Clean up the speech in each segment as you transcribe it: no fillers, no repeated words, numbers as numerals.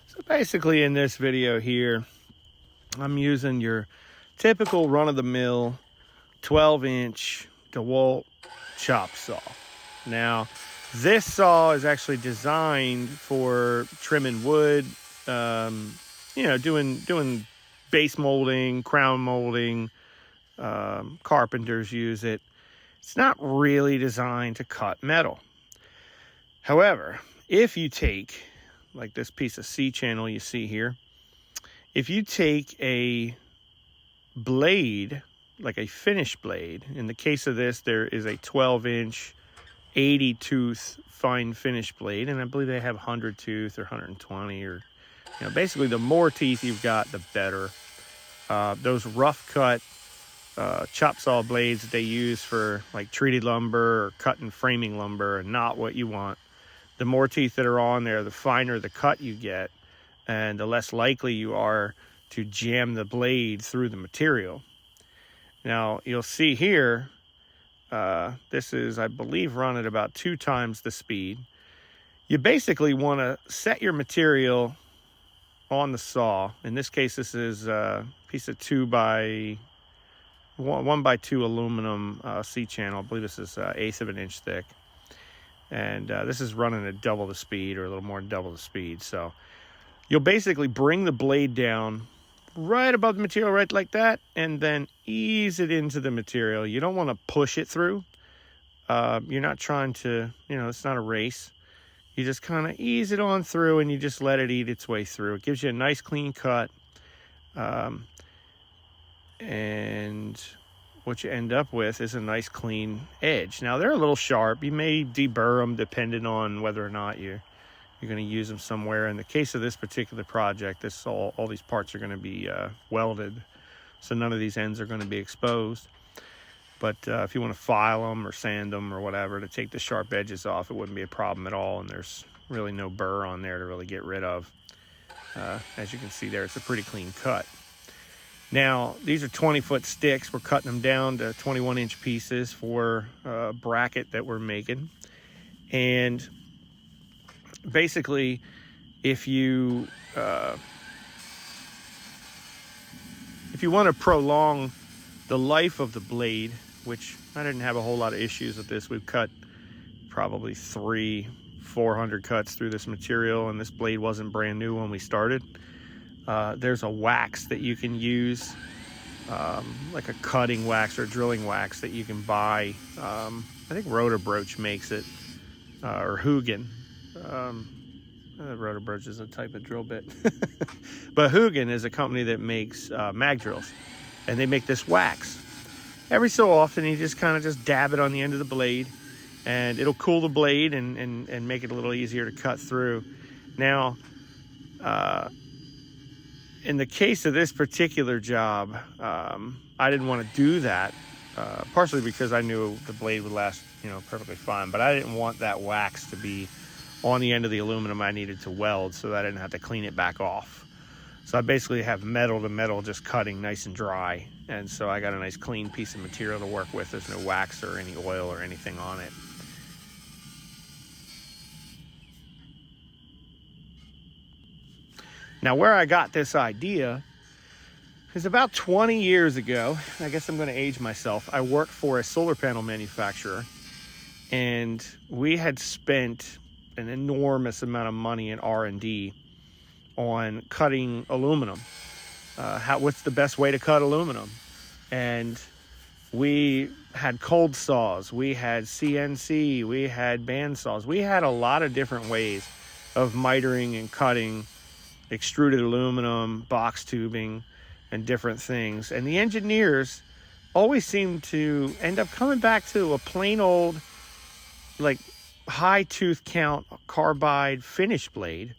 So basically in this video here, I'm using your typical run-of-the-mill 12-inch DeWalt chop saw. Now, this saw is actually designed for trimming wood, doing base molding, crown molding. Carpenters use it. It's not really designed to cut metal. However, if you take, like this piece of C-channel you see here, if you take a blade, like a finish blade, in the case of this, there is a 12-inch 80 tooth fine finish blade, and I believe they have 100 tooth or 120, or basically the more teeth you've got, the better. Those rough cut chop saw blades that they use for like treated lumber or cutting framing lumber are not what you want. The more teeth that are on there, the finer the cut you get, and the less likely you are to jam the blade through the material. Now, you'll see here, this is, I believe, run at about 2 times the speed. You basically want to set your material on the saw. In this case, this is a piece of 1x2 aluminum C-channel. I believe this is 1/8 of an inch thick. And this is running at double the speed, or a little more than double the speed. So you'll basically bring the blade down right above the material, right like that, and then ease it into the material. You don't want to push it through. You're not trying to, it's not a race. You just kind of ease it on through, and you just let it eat its way through. It gives you a nice clean cut. And what you end up with is a nice clean edge. Now, they're a little sharp. You may deburr them depending on whether or not you're going to use them somewhere. In the case of this particular project, all these parts are going to be welded, so none of these ends are going to be exposed. But if you want to file them or sand them or whatever to take the sharp edges off, it wouldn't be a problem at all, and there's really no burr on there to really get rid of. As you can see there, it's a pretty clean cut. Now, these are 20-foot sticks. We're cutting them down to 21-inch pieces for a bracket that we're making. And basically, if you want to prolong the life of the blade, which I didn't have a whole lot of issues with this. We've cut probably 400 cuts through this material, and this blade wasn't brand new when we started. There's a wax that you can use, like a cutting wax or drilling wax that you can buy. I think Rotabroach makes it, or Hugin. Rotabroach is a type of drill bit. But Hugin is a company that makes mag drills, and they make this wax. Every so often, you just kind of just dab it on the end of the blade, and it'll cool the blade and make it a little easier to cut through. Now, in the case of this particular job, I didn't want to do that, partially because I knew the blade would last, perfectly fine, but I didn't want that wax to be on the end of the aluminum I needed to weld, so that I didn't have to clean it back off. So I basically have metal to metal just cutting nice and dry, and so I got a nice clean piece of material to work with. There's no wax or any oil or anything on it. Now, where I got this idea is about 20 years ago. I guess I'm going to age myself. I worked for a solar panel manufacturer, and we had spent an enormous amount of money in R&D on cutting aluminum. What's the best way to cut aluminum? And we had cold saws, we had CNC, we had band saws. We had a lot of different ways of mitering and cutting extruded aluminum, box tubing, and different things. And the engineers always seemed to end up coming back to a plain old, like, high tooth count carbide finish blade,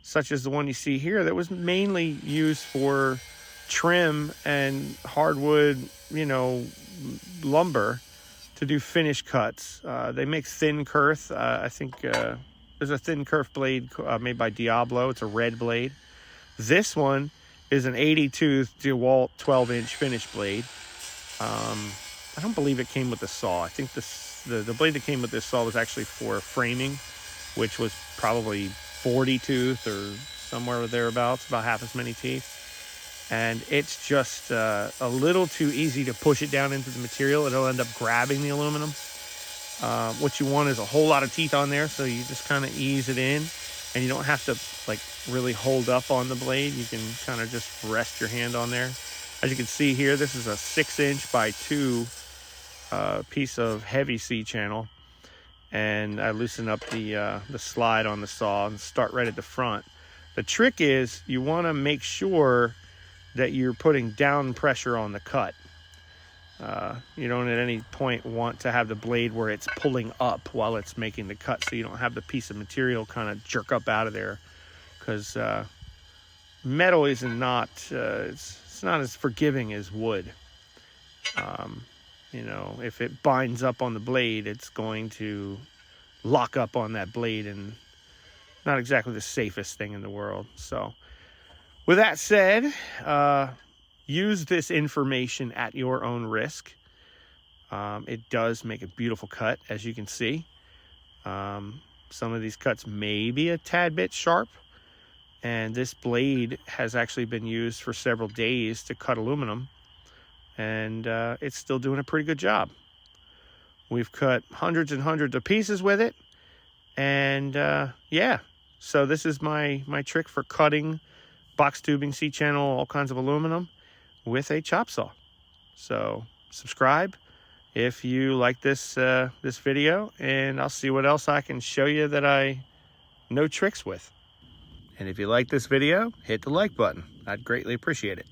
such as the one you see here, that was mainly used for trim and hardwood, lumber to do finish cuts. They make thin kerf. I think there's a thin kerf blade made by Diablo. It's a red blade. This one is an 80 tooth DeWalt 12-inch finish blade. I don't believe it came with the saw. I think the blade that came with this saw was actually for framing, which was probably 40 tooth or somewhere thereabouts, about half as many teeth. And it's just a little too easy to push it down into the material. It'll end up grabbing the aluminum. What you want is a whole lot of teeth on there, so you just kind of ease it in, and you don't have to like really hold up on the blade. You can kind of just rest your hand on there. As you can see here, this is a 6" by 2 piece of heavy C-channel, and I loosen up the slide on the saw and start right at the front. The trick is you want to make sure that you're putting down pressure on the cut. You don't at any point want to have the blade where it's pulling up while it's making the cut, so you don't have the piece of material kind of jerk up out of there, because metal is not it's not as forgiving as wood. You know, if it binds up on the blade, it's going to lock up on that blade, and not exactly the safest thing in the world. So with that said, use this information at your own risk. It does make a beautiful cut, as you can see. Some of these cuts may be a tad bit sharp, and this blade has actually been used for several days to cut aluminum, and it's still doing a pretty good job. We've cut hundreds and hundreds of pieces with it, and yeah, so this is my trick for cutting box tubing, C-channel, all kinds of aluminum with a chop saw. So subscribe if you like this this video, and I'll see what else I can show you that I know tricks with. And if you like this video, hit the like button. I'd greatly appreciate it.